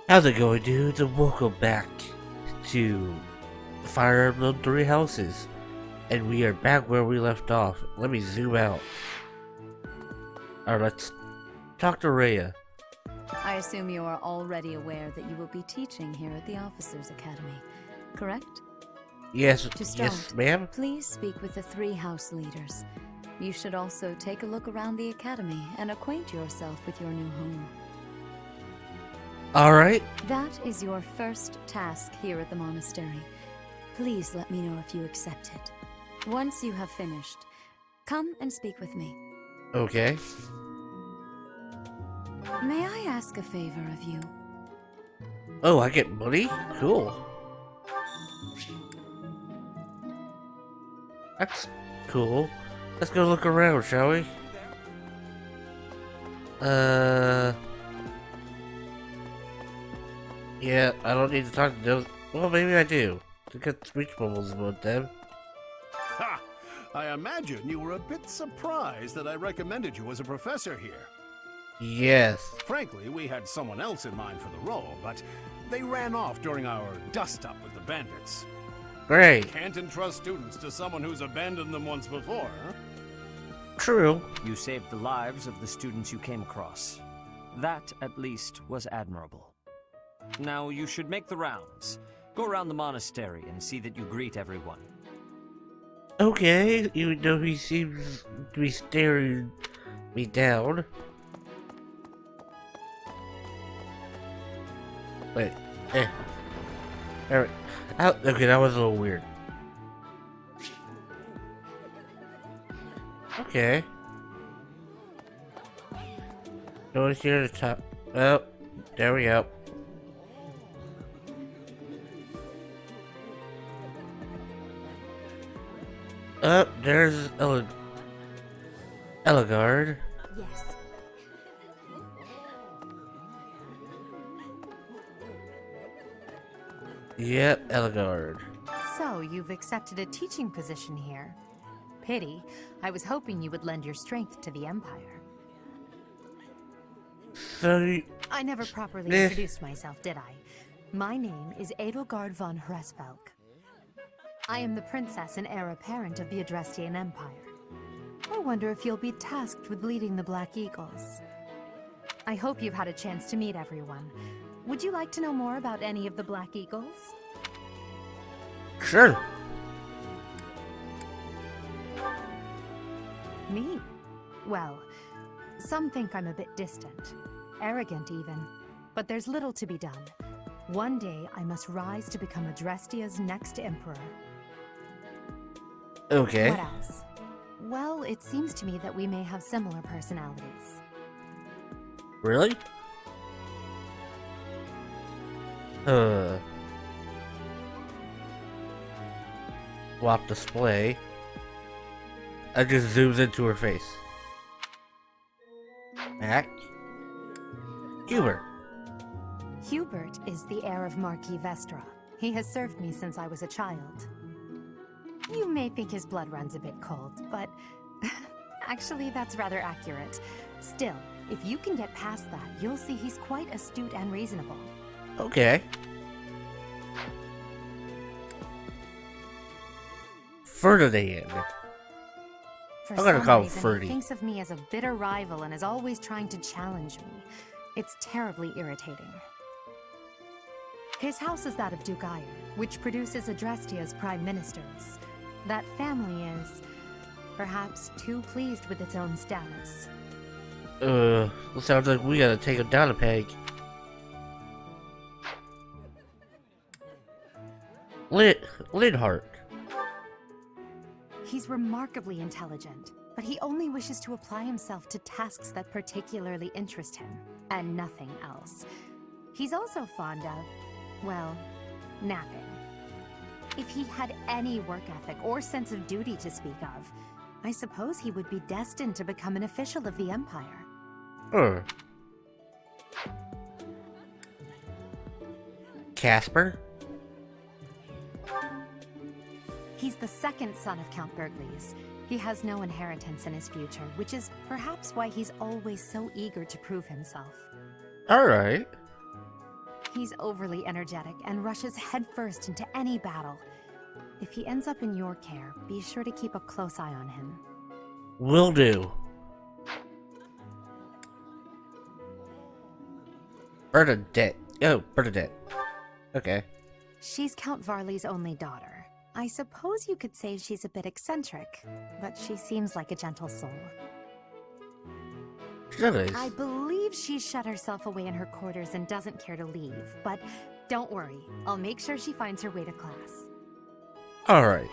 How's it going, dudes? And welcome back to Fire Emblem Three Houses. And we are back where we left off. Let me zoom out. Alright, let's talk to Rhea. I assume you are already aware that you will be teaching here at the Officers Academy, correct? Yes, To start, yes, ma'am. please speak with the three house leaders. You should also take a look around the academy and acquaint yourself with your new home. Alright. That is your first task here at the monastery. Please let me know if you accept it. Once you have finished, come and speak with me. Okay. May I ask a favor of you? Oh, I get money? Cool. That's cool. Let's go look around, shall we? Yeah, I don't need to talk to them. Well, maybe I do. To get speech bubbles about them. Ha! I imagine you were a bit surprised that I recommended you as a professor here. Yes. Frankly, we had someone else in mind for the role, but they ran off during our dust-up with the bandits. Great. Can't entrust students to someone who's abandoned them once before, huh? True. You saved the lives of the students you came across. That, at least, was admirable. Now, you should make the rounds. Go around the monastery and see that you greet everyone. Okay, even though he seems to be staring me down. Wait, Alright. Okay, that was a little weird. Okay. Go here at the top. Oh, there we go. There's Eligard. Yes. Yep, Eligard. So, you've accepted a teaching position here. Pity. I was hoping you would lend your strength to the Empire. So, I never properly Eh. introduced myself, did I? My name is Edelgard von Hresvelk. I am the princess and heir apparent of the Adrestian Empire. I wonder if you'll be tasked with leading the Black Eagles. I hope you've had a chance to meet everyone. Would you like to know more about any of the Black Eagles? sure. Me? Well, some think I'm a bit distant, arrogant even, but there's little to be done. One day I must rise to become Adrestia's next emperor. Okay. What else? Well, it seems to me that we may have similar personalities. Really? Swap display. It just zooms into her face. Back. Hubert. Hubert is the heir of Marquis Vestra. He has served me since I was a child. You may think his blood runs a bit cold, but actually that's rather accurate. Still, if you can get past that, you'll see he's quite astute and reasonable. Okay. Ferdinand. For I'm gonna some call him reason, Ferdy. he thinks of me as a bitter rival and is always trying to challenge me. It's terribly irritating. His house is that of Duke Iron, which produces Adrestia's prime ministers. That family is, perhaps, too pleased with its own status. Sounds like we gotta take him down a peg. Lidhart. He's remarkably intelligent, but he only wishes to apply himself to tasks that particularly interest him, and nothing else. He's also fond of, well, napping. If he had any work ethic or sense of duty to speak of, I suppose he would be destined to become an official of the Empire. Casper? He's the second son of Count Bergliez. He has no inheritance in his future, which is perhaps why he's always so eager to prove himself. Alright. He's overly energetic and rushes headfirst into any battle. If he ends up in your care, be sure to keep a close eye on him. Will do. Bernadette. Oh, Bernadette. Okay. She's Count Varley's only daughter. I suppose you could say she's a bit eccentric, but she seems like a gentle soul. Nice. I believe she's shut herself away in her quarters and doesn't care to leave, but don't worry. I'll make sure she finds her way to class. Alright.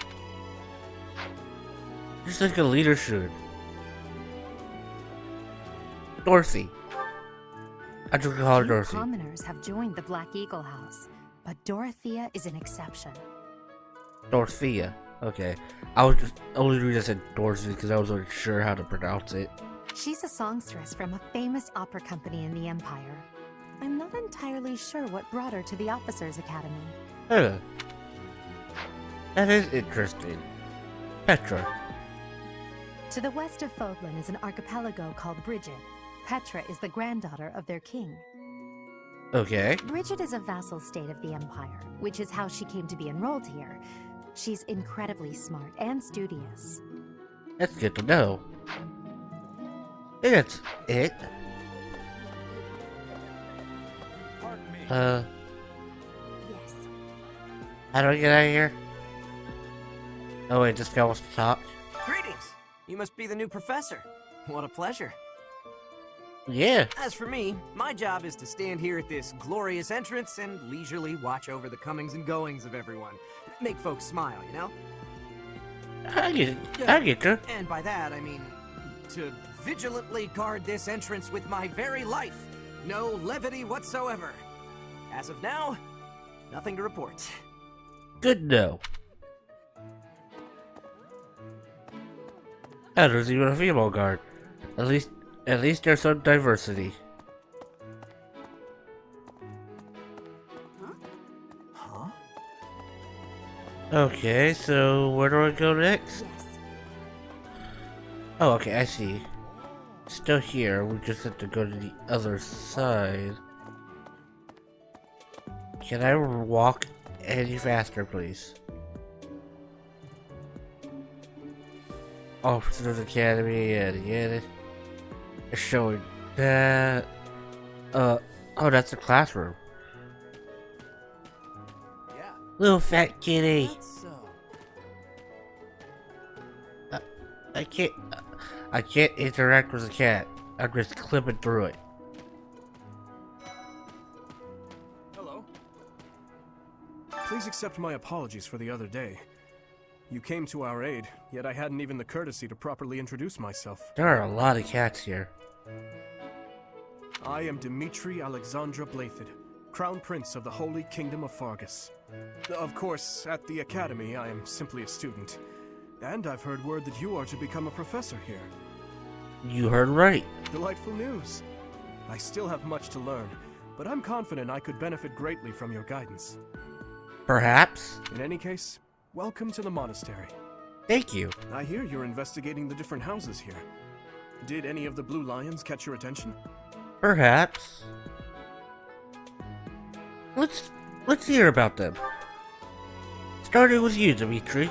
Just like a leader should. Dorothy. I just call her Few Dorothy. commoners have joined the Black Eagle House, but Dorothea is an exception. Dorothea. Okay. I was just only reason I said Dorothy because I wasn't sure how to pronounce it. She's a songstress from a famous opera company in the Empire. I'm not entirely sure what brought her to the Officers' Academy. Huh. That is interesting. Petra. To the west of Fodlan is an archipelago called Brigid. Petra is the granddaughter of their king. Okay. Brigid is a vassal state of the Empire, which is how she came to be enrolled here. She's incredibly smart and studious. That's good to know. I think that's it. Yes. How do I get out of here? Oh wait, this guy wants to talk. Greetings! You must be the new professor. What a pleasure. Yeah. As for me, my job is to stand here at this glorious entrance and leisurely watch over the comings and goings of everyone. Make folks smile, you know? I get you. And by that, I mean to vigilantly guard this entrance with my very life. No levity whatsoever. As of now, nothing to report. Good to know. Oh, there's even a female guard. At least there's some diversity. Huh? Okay, so where do I go next? Yes. Oh, okay, I see. Still here, we just have to go to the other side. Can I walk any faster, please? Officers Academy, yada. It's showing that. Oh, that's a classroom. Yeah. Little fat kitty. That's so. I can't interact with the cat. I'm just clipping through it. Hello. Please accept my apologies for the other day. You came to our aid, yet I hadn't even the courtesy to properly introduce myself. There are a lot of cats here. I am Dimitri Alexandra Blathid, Crown Prince of the Holy Kingdom of Fargus. Of course, at the Academy, I am simply a student. And I've heard word that you are to become a professor here. You heard right. Delightful news. I still have much to learn, but I'm confident I could benefit greatly from your guidance. Perhaps. In any case, welcome to the monastery. Thank you. I hear you're investigating the different houses here. Did any of the Blue Lions catch your attention? Perhaps. Let's hear about them. Starting with you, Dimitri.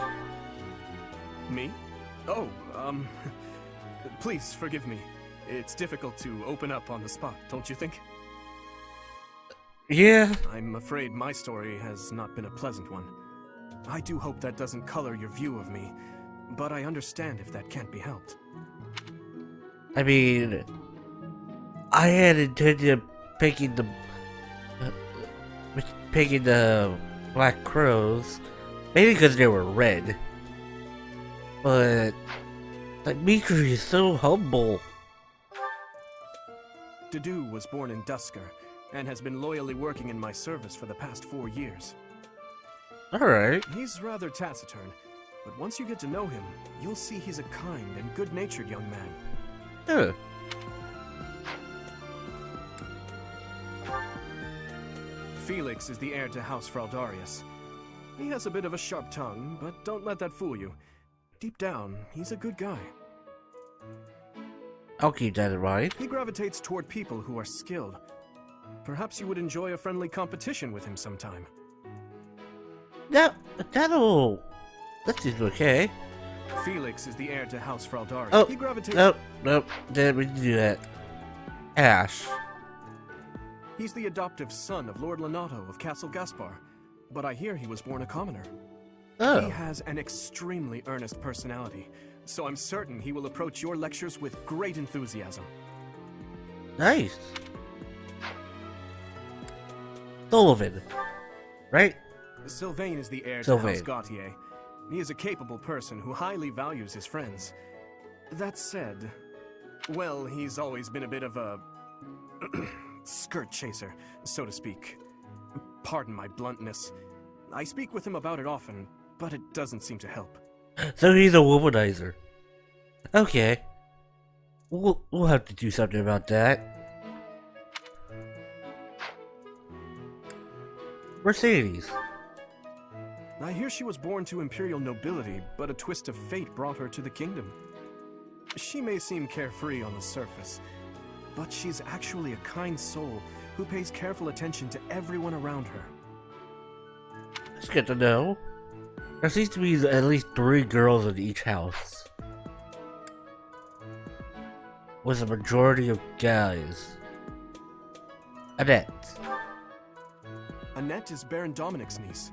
Me? Oh, please forgive me. It's difficult to open up on the spot, don't you think? Yeah. I'm afraid my story has not been a pleasant one. I do hope that doesn't color your view of me, but I understand if that can't be helped. I mean, I had intended picking the black crows, maybe because they were red. But Dimitri is so humble. Dedu was born in Dusker, and has been loyally working in my service for the past 4 years. Alright. He's rather taciturn, but once you get to know him, you'll see he's a kind and good-natured young man. Huh. Felix is the heir to House Fraldarius. He has a bit of a sharp tongue, but don't let that fool you. Deep down, he's a good guy. I'll keep that in mind. He gravitates toward people who are skilled. Perhaps you would enjoy a friendly competition with him sometime. That seems okay. Felix is the heir to House Fraldari. Oh, He gravitates. nope, didn't mean to do that. Ash. He's the adoptive son of Lord Lenato of Castle Gaspar, but I hear he was born a commoner. He Oh, has an extremely earnest personality, so I'm certain he will approach your lectures with great enthusiasm. nice. Sullivan, right? Sylvain is the heir Sylvain. to House Gautier. He is a capable person who highly values his friends. That said, well, he's always been a bit of a skirt chaser, so to speak. Pardon my bluntness. I speak with him about it often, but it doesn't seem to help. So he's a womanizer. Okay. We'll have to do something about that. Mercedes. I hear she was born to imperial nobility, but a twist of fate brought her to the kingdom. She may seem carefree on the surface, but she's actually a kind soul who pays careful attention to everyone around her. That's good to know. There seems to be at least 3 girls in each house, with a majority of guys. Annette. Annette is Baron Dominic's niece.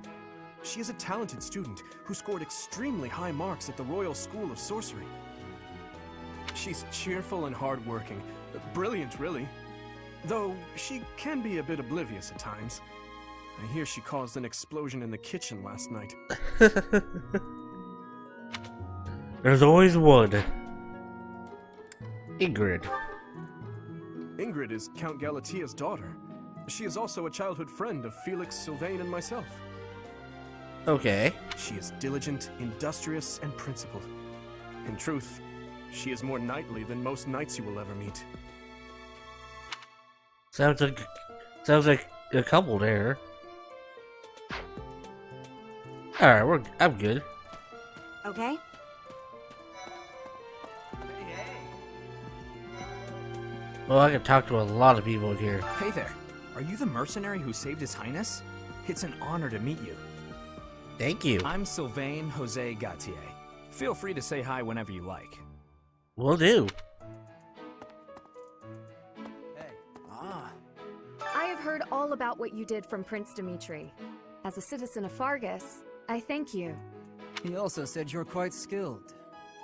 She is a talented student who scored extremely high marks at the Royal School of Sorcery. She's cheerful and hardworking. Brilliant, really. Though she can be a bit oblivious at times. I hear she caused an explosion in the kitchen last night. There's always one. Ingrid. Ingrid is Count Galatia's daughter. She is also a childhood friend of Felix, Sylvain, and myself. Okay. She is diligent, industrious, and principled. In truth, she is more knightly than most knights you will ever meet. Sounds like a couple there. Alright, I'm good. Okay? Well, I can talk to a lot of people here. Hey there. Are you the mercenary who saved His Highness? It's an honor to meet you. Thank you. I'm Sylvain Jose Gautier. Feel free to say hi whenever you like. Will do. I have heard all about what you did from Prince Dimitri. As a citizen of Fargus, I thank you. He also said you're quite skilled.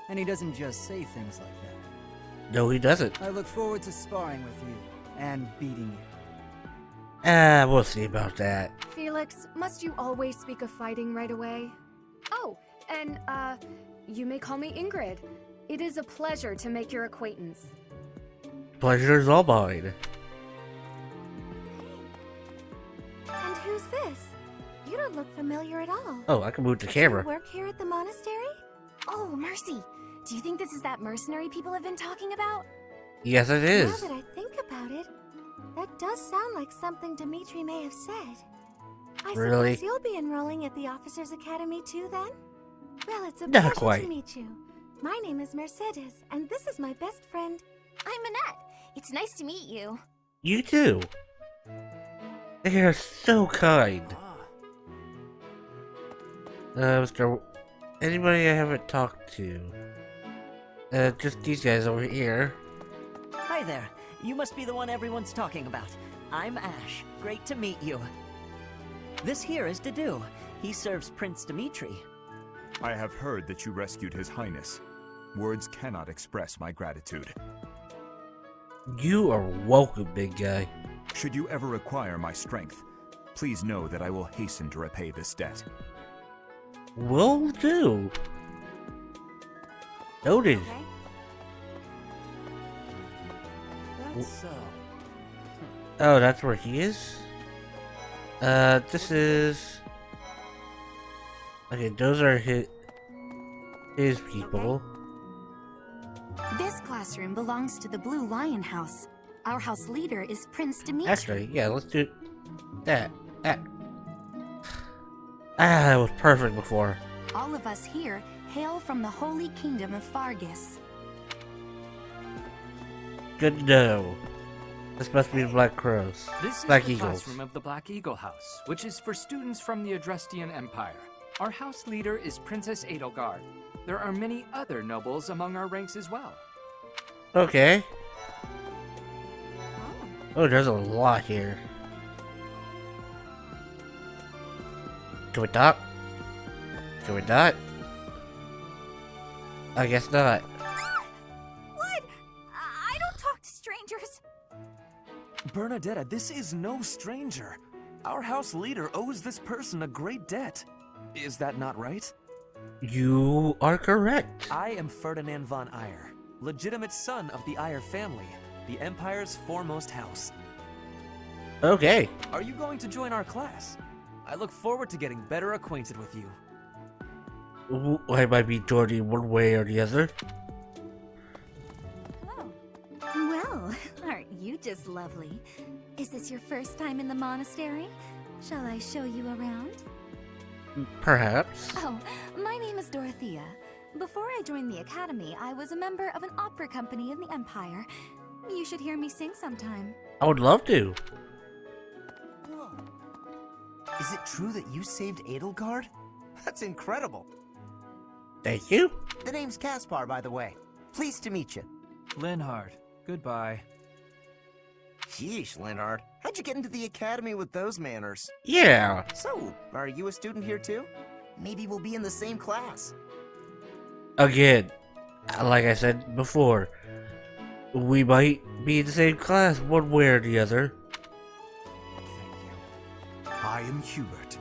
And he doesn't just say things like that. No, he doesn't. I look forward to sparring with you and beating you. We'll see about that. Felix, must you always speak of fighting right away? Oh, and, you may call me Ingrid. It is a pleasure to make your acquaintance. Pleasure is all mine. And who's this? You don't look familiar at all. Oh, I can move the You camera. work here at the monastery? Oh, mercy. Do you think this is that mercenary people have been talking about? Yes, it is. Now that I think about it, that does sound like something Dimitri may have said. I Really? suppose you'll be enrolling at the Officers' Academy too, then? Well, it's a Not pleasure quite. to meet you. My name is Mercedes, and this is my best friend. I'm Annette. It's nice to meet you. You too. They are so kind. Mr. Anybody I haven't talked to? Just these guys over here. Hi there. You must be the one everyone's talking about. I'm Ash. Great to meet you. This here is AznDood. He serves Prince Dimitri. I have heard that you rescued His Highness. Words cannot express my gratitude. You are welcome, big guy. Should you ever require my strength, please know that I will hasten to repay this debt. Will do. Noted. Okay. That's so. Oh, that's where he is? This is... Okay, those are his people. This classroom belongs to the Blue Lion House. Our house leader is Prince Dimitri. Actually, yeah, let's do that. That was perfect before. All of us here hail from the Holy Kingdom of Fargus. Good to know. This must be Black Crows. This is Black the Eagles. classroom of the Black Eagle House, which is for students from the Adrestian Empire. Our house leader is Princess Edelgard. There are many other nobles among our ranks as well. Okay. Oh, there's a lot here. Can we talk? Can we not? I guess not. What? I don't talk to strangers. Bernadetta, this is no stranger. Our house leader owes this person a great debt. Is that not right? You are correct. I am Ferdinand von Eyre, legitimate son of the Eyre family, the Empire's foremost house. Okay. Are you going to join our class? I look forward to getting better acquainted with you. I might be joining one way or the other. Well, aren't you just lovely? Is this your first time in the monastery? Shall I show you around? Perhaps. Oh, my name is Dorothea. Before I joined the academy, I was a member of an opera company in the Empire. You should hear me sing sometime. I would love to. Is it true that you saved Edelgard? That's incredible. Thank you. The name's Caspar, by the way. Pleased to meet you. Linhard, goodbye. Sheesh, Linhard. How'd you get into the academy with those manners? Yeah. So, are you a student here too? Maybe we'll be in the same class. Again, like I said before, we might be in the same class one way or the other. I am Hubert,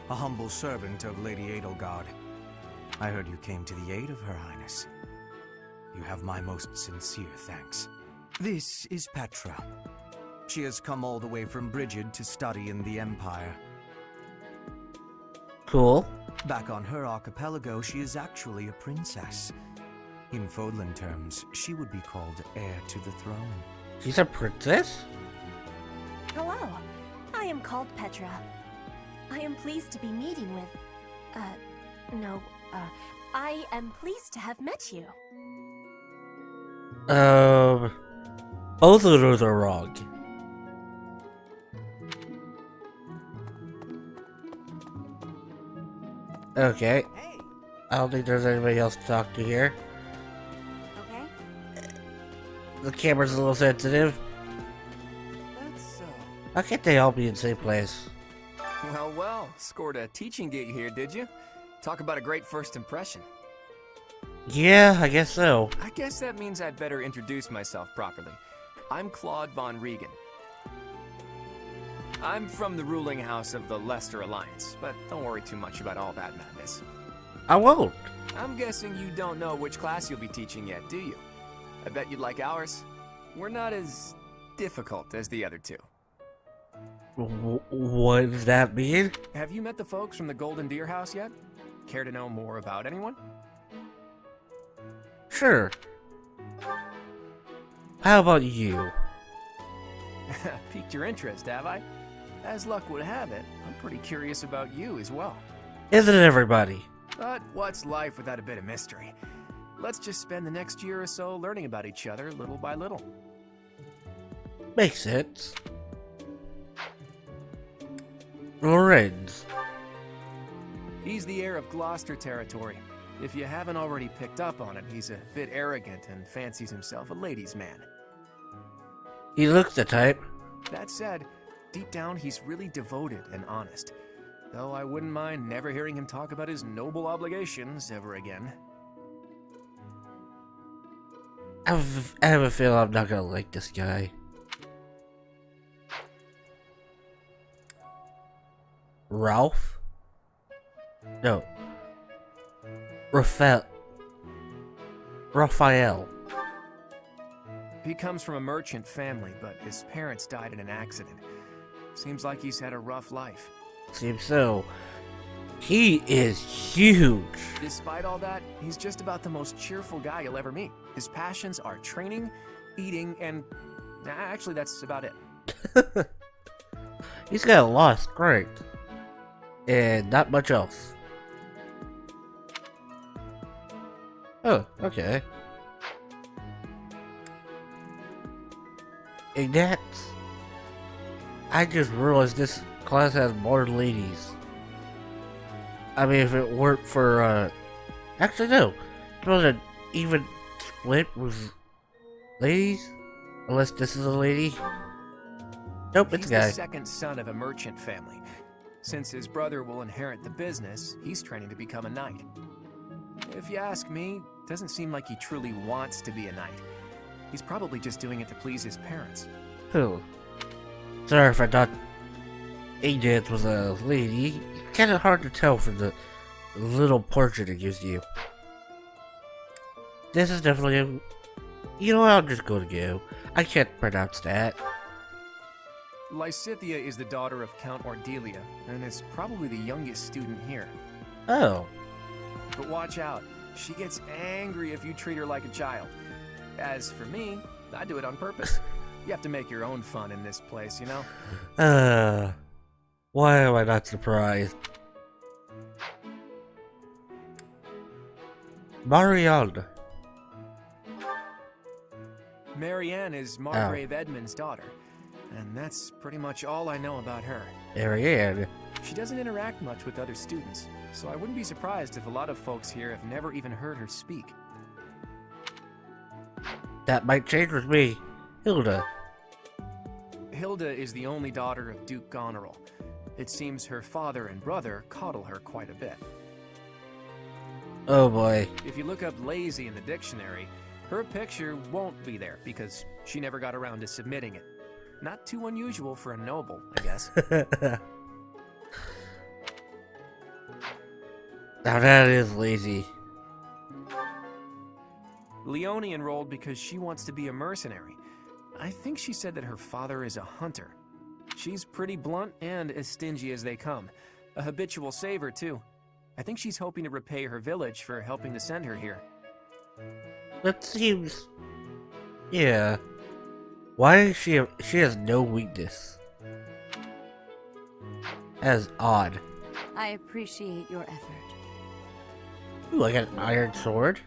a humble servant of Lady Edelgard. I heard you came to the aid of Her Highness. You have my most sincere thanks. This is Petra. She has come all the way from Brigid to study in the Empire. Cool. Back on her archipelago, she is actually a princess. In Fodlan terms, she would be called heir to the throne. She's a princess? Hello, I am called Petra. I am pleased to be meeting with... I am pleased to have met you. Both of those are wrong. Okay. I don't think there's anybody else to talk to here. Okay. The camera's a little sensitive. That's so. How can't they all be in the same place? Well, scored a teaching gig here, did you? Talk about a great first impression. Yeah, I guess so. I guess that means I'd better introduce myself properly. I'm Claude von Regan. I'm from the ruling house of the Leicester Alliance, but don't worry too much about all that madness. I won't. I'm guessing you don't know which class you'll be teaching yet, do you? I bet you'd like ours. We're not as difficult as the other two. What does that mean? Have you met the folks from the Golden Deer House yet? Care to know more about anyone? Sure. How about you? Piqued your interest, have I? As luck would have it, I'm pretty curious about you as well. Isn't everybody? But what's life without a bit of mystery? Let's just spend the next year or so learning about each other little by little. Makes sense. Lorenz. He's the heir of Gloucester territory. If you haven't already picked up on it, he's a bit arrogant and fancies himself a ladies' man. He looks the type. That said, deep down he's really devoted and honest. Though I wouldn't mind never hearing him talk about his noble obligations ever again. I have a feeling I'm not gonna like this guy. Ralph? No. Raphael. He comes from a merchant family, but his parents died in an accident. Seems like he's had a rough life. Seems so. He is huge. Despite all that, he's just about the most cheerful guy you'll ever meet. His passions are training, eating, and... actually, that's about it. He's got a lot of strength. And not much else. Oh, okay. And that's... I just realized this class has more ladies. I mean, if it weren't for, actually, no. It wasn't even split with ladies. Unless this is a lady. Nope, it's a guy. He's the second son of a merchant family. Since his brother will inherit the business, he's training to become a knight. If you ask me, it doesn't seem like he truly wants to be a knight. He's probably just doing it to please his parents. Who? Sorry if I thought Edith was a lady. It's kinda hard to tell from the little portrait it gives you. This is definitely a... You know what, I'm just gonna go. I can't pronounce that. Lysithea is the daughter of Count Ordelia, and is probably the youngest student here. Oh. But watch out, she gets angry if you treat her like a child. As for me, I do it on purpose. You have to make your own fun in this place, you know? Why am I not surprised? Marianne. Marianne is Margrave Edmund's daughter, and that's pretty much all I know about her. Marianne? She doesn't interact much with other students, so I wouldn't be surprised if a lot of folks here have never even heard her speak. That might change with me. Hilda. Hilda is the only daughter of Duke Goneril. It seems her father and brother coddle her quite a bit. Oh boy. If you look up lazy in the dictionary, her picture won't be there because she never got around to submitting it. Not too unusual for a noble, I guess. Now that is lazy. Leonie enrolled because she wants to be a mercenary. I think she said that her father is a hunter. She's pretty blunt and as stingy as they come. A habitual saver, too. I think she's hoping to repay her village for helping to send her here. That seems... Yeah. Why is she has no weakness? That's odd. I appreciate your effort. Ooh, I got an iron sword.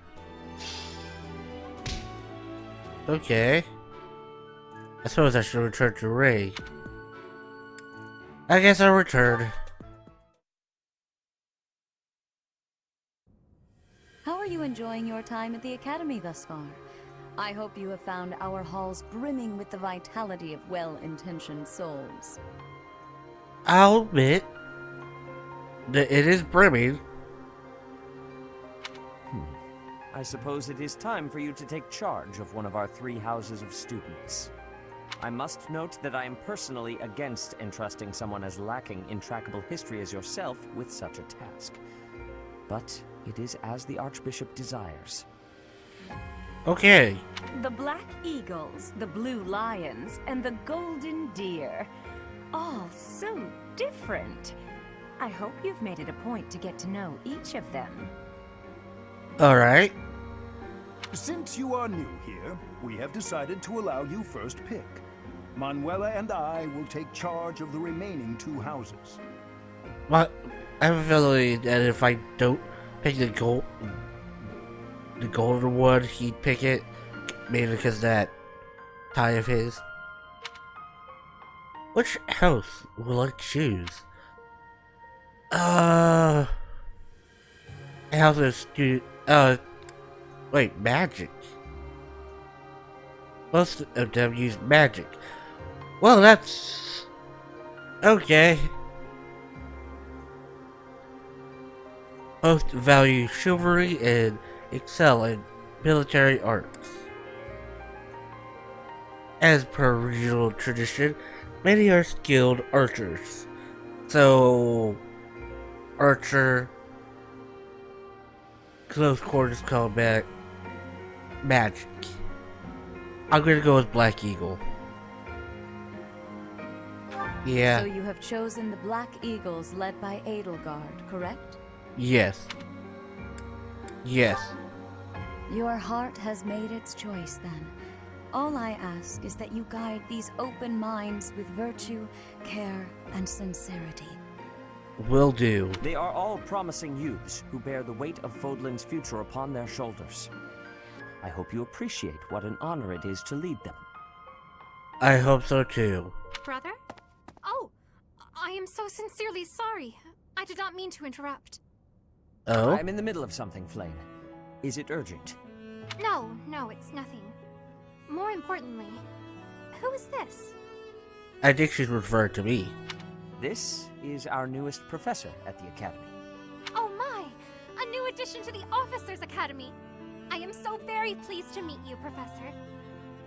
Okay. I suppose I should return to Ray. I guess I'll return. How are you enjoying your time at the Academy thus far? I hope you have found our halls brimming with the vitality of well-intentioned souls. I'll admit that it is brimming. I suppose it is time for you to take charge of one of our 3 houses of students. I must note that I am personally against entrusting someone as lacking in trackable history as yourself with such a task. But it is as the Archbishop desires. Okay. The Black Eagles, the Blue Lions, and the Golden Deer. All so different. I hope you've made it a point to get to know each of them. Alright. Since you are new here, we have decided to allow you first pick. Manuela and I will take charge of the remaining 2 houses. But I have a feeling that if I don't pick the golden one, he'd pick it. Maybe because of that tie of his. Which house will I choose? House of wait, magic. Most of them use magic. Well, that's... okay. Both value chivalry and excel in military arts. As per regional tradition, many are skilled archers. So, archer, close quarters combat, magic. I'm gonna go with Black Eagle. Yeah. So you have chosen the Black Eagles led by Edelgard, correct? Yes. Yes. Your heart has made its choice then. All I ask is that you guide these open minds with virtue, care, and sincerity. Will do. They are all promising youths who bear the weight of Fodlan's future upon their shoulders. I hope you appreciate what an honor it is to lead them. I hope so too. Brother? Oh, I am so sincerely sorry. I did not mean to interrupt. Oh? I'm in the middle of something, Flame. Is it urgent? No, it's nothing. More importantly, who is this? I think she's referring to me. This is our newest professor at the Academy. Oh my! A new addition to the Officers Academy! I am so very pleased to meet you, Professor.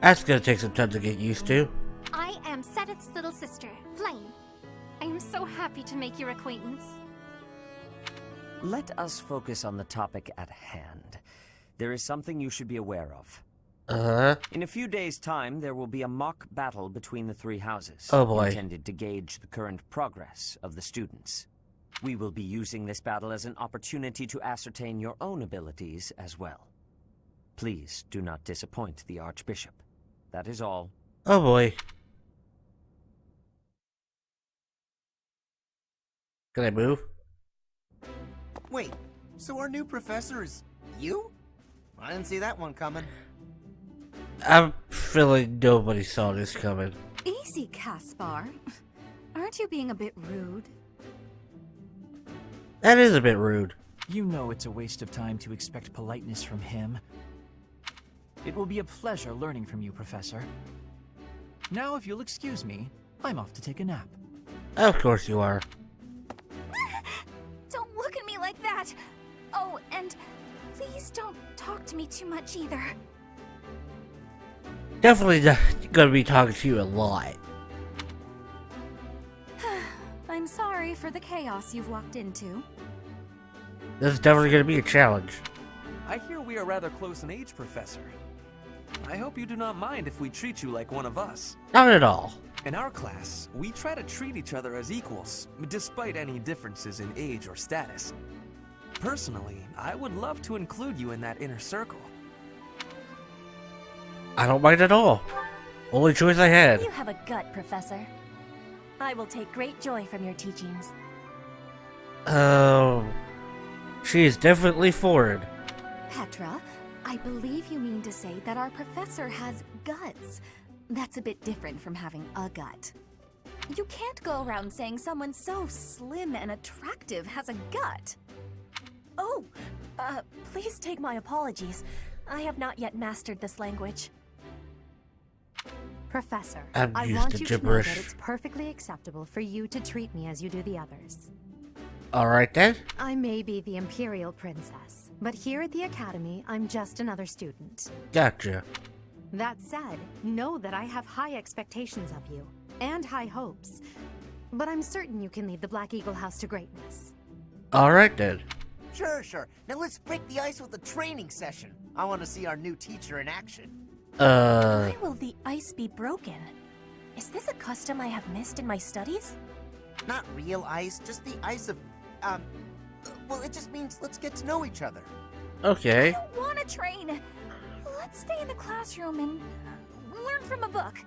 That's gonna take some time to get used to. I am Sedith's little sister, Flame. I am so happy to make your acquaintance. Let us focus on the topic at hand. There is something you should be aware of. Uh-huh. In a few days' time, there will be a mock battle between the three houses. Oh boy. Intended to gauge the current progress of the students. We will be using this battle as an opportunity to ascertain your own abilities as well. Please do not disappoint the Archbishop. That is all. Oh boy. Can I move? Wait, so our new professor is you? I didn't see that one coming. I'm feeling nobody saw this coming. Easy, Caspar. Aren't you being a bit rude? That is a bit rude. You know it's a waste of time to expect politeness from him. It will be a pleasure learning from you, Professor. Now, if you'll excuse me, I'm off to take a nap. Of course you are. Don't look at me like that! Oh, and please don't talk to me too much either. Definitely not gonna be talking to you a lot. I'm sorry for the chaos you've walked into. This is definitely gonna be a challenge. I hear we are rather close in age, Professor. I hope you do not mind if we treat you like one of us. Not at all. In our class, we try to treat each other as equals, despite any differences in age or status. Personally, I would love to include you in that inner circle. I don't mind at all. Only choice I had. You have a gut, Professor. I will take great joy from your teachings. She is definitely foreign. Petra, I believe you mean to say that our professor has guts. That's a bit different from having a gut. You can't go around saying someone so slim and attractive has a gut. Oh, please take my apologies. I have not yet mastered this language. Professor, I'm I used want to you gibberish. to know that it's perfectly acceptable for you to treat me as you do the others. Alright then. I may be the Imperial Princess, but here at the Academy, I'm just another student. Gotcha. That said, know that I have high expectations of you, and high hopes. But I'm certain you can lead the Black Eagle House to greatness. Alright then. Sure. Now let's break the ice with a training session. I want to see our new teacher in action. Why will the ice be broken? Is this a custom I have missed in my studies? Not real ice, just the ice of, well, it just means let's get to know each other. Okay. I don't want to train. Let's stay in the classroom and learn from a book.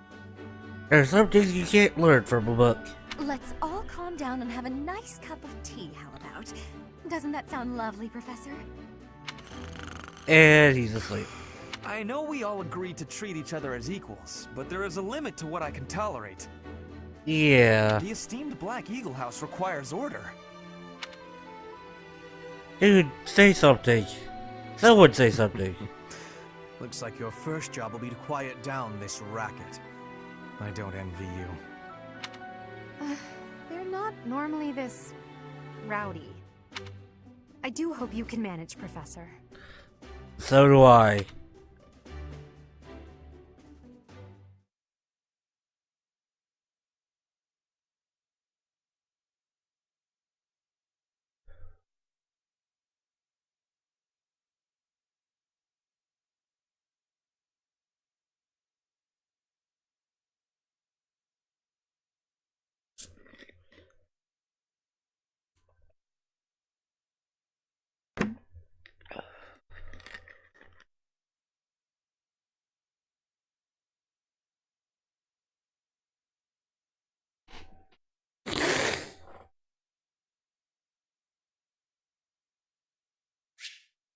There's some things you can't learn from a book. Let's all calm down and have a nice cup of tea, how about? Doesn't that sound lovely, Professor? And he's asleep. I know we all agreed to treat each other as equals, but there is a limit to what I can tolerate. Yeah. The esteemed Black Eagle House requires order. Dude, say something. Someone say something. Looks like your first job will be to quiet down this racket. I don't envy you. They're not normally this rowdy. I do hope you can manage, Professor. So do I.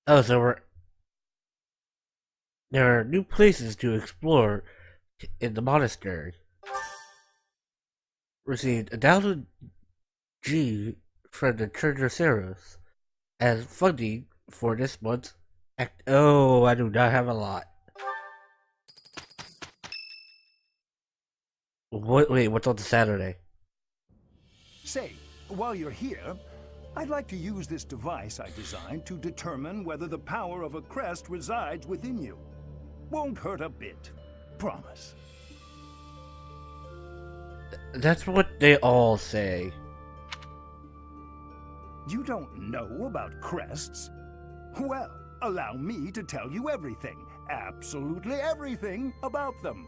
Oh, so there are new places to explore, in the monastery. Received 1,000 G from the Church of Ceros as funding for this month's act. Oh, I do not have a lot. Wait, what's on the Saturday? Say, while you're here, I'd like to use this device I designed to determine whether the power of a crest resides within you. Won't hurt a bit. Promise. That's what they all say. You don't know about crests? Well, allow me to tell you everything, absolutely everything about them.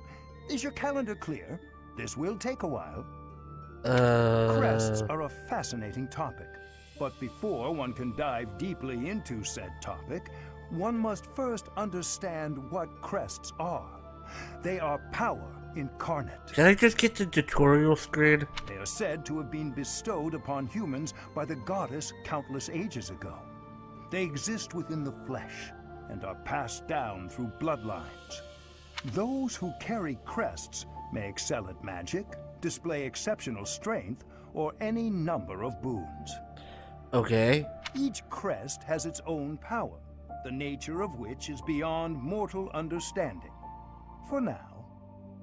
Is your calendar clear? This will take a while. Crests are a fascinating topic, but before one can dive deeply into said topic, one must first understand what crests are. They are power incarnate. Can I just get the tutorial screen? They are said to have been bestowed upon humans by the goddess countless ages ago. They exist within the flesh and are passed down through bloodlines. Those who carry crests may excel at magic, display exceptional strength, or any number of boons. Okay. Each crest has its own power, the nature of which is beyond mortal understanding. For now,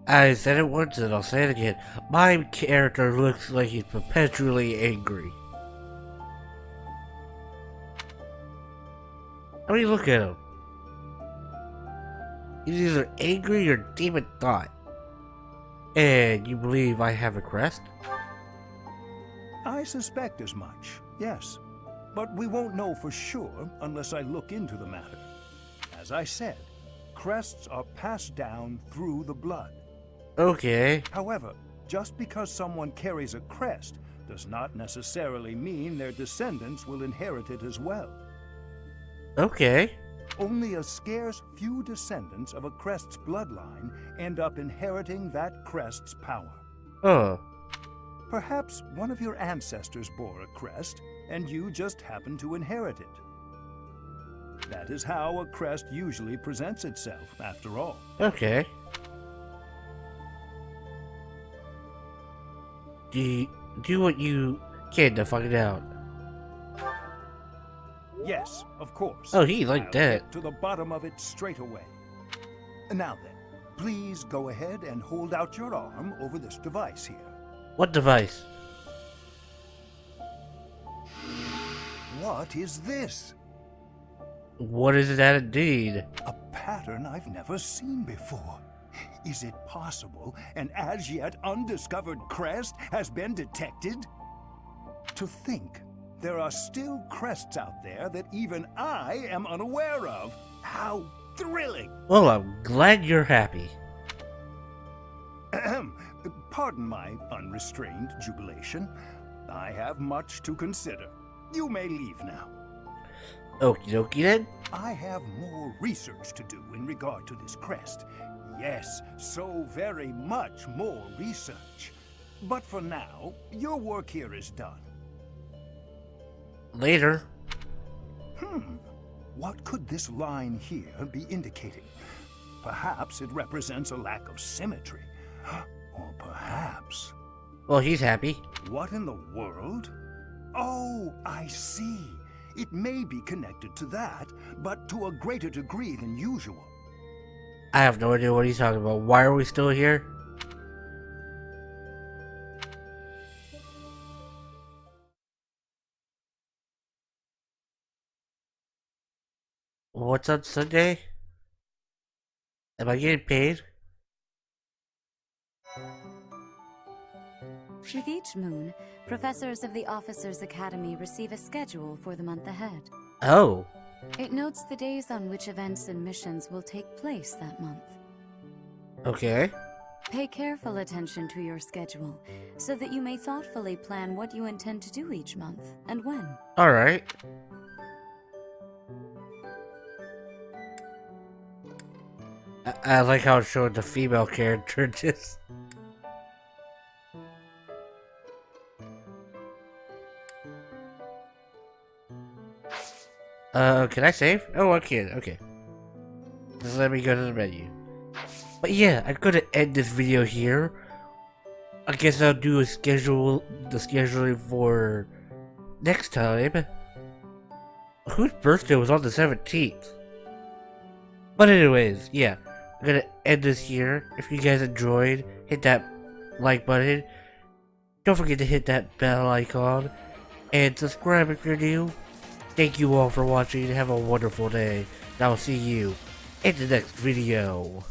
I said it once and I'll say it again. My character looks like he's perpetually angry. I mean, look at him. He's either angry or deep in thought. And you believe I have a crest? I suspect as much, yes. But we won't know for sure unless I look into the matter. As I said, crests are passed down through the blood. Okay. However, just because someone carries a crest does not necessarily mean their descendants will inherit it as well. Okay. Only a scarce few descendants of a crest's bloodline end up inheriting that crest's power. Oh. Perhaps one of your ancestors bore a crest, and you just happen to inherit it. That is how a crest usually presents itself, after all. Okay. Do what you can to find out. Yes, of course. Oh, he like I'll that. get to the bottom of it straight away. Now then, please go ahead and hold out your arm over this device here. What device? What is this? What is that indeed? A pattern I've never seen before. Is it possible an as yet undiscovered crest has been detected? To think there are still crests out there that even I am unaware of. How thrilling! Well, I'm glad you're happy. Pardon my unrestrained jubilation. I have much to consider. You may leave now. Okie dokie then. I have more research to do in regard to this crest. Yes, so very much more research. But for now, your work here is done. Later. What could this line here be indicating? Perhaps it represents a lack of symmetry. Or perhaps... Well, he's happy. What in the world? Oh, I see. It may be connected to that, but to a greater degree than usual. I have no idea what he's talking about. Why are we still here? What's on Sunday? Am I getting paid? With each moon, professors of the Officers' Academy receive a schedule for the month ahead. Oh. It notes the days on which events and missions will take place that month. Okay. Pay careful attention to your schedule, so that you may thoughtfully plan what you intend to do each month, and when. Alright. I like how it showed the female character just... can I save? Oh, I can. Okay. Just let me go to the menu. But yeah, I'm gonna end this video here. I guess I'll do the scheduling for next time. Whose birthday was on the 17th? But anyways, yeah, I'm gonna end this here. If you guys enjoyed, hit that like button. Don't forget to hit that bell icon. And subscribe if you're new. Thank you all for watching. Have a wonderful day. And I will see you in the next video.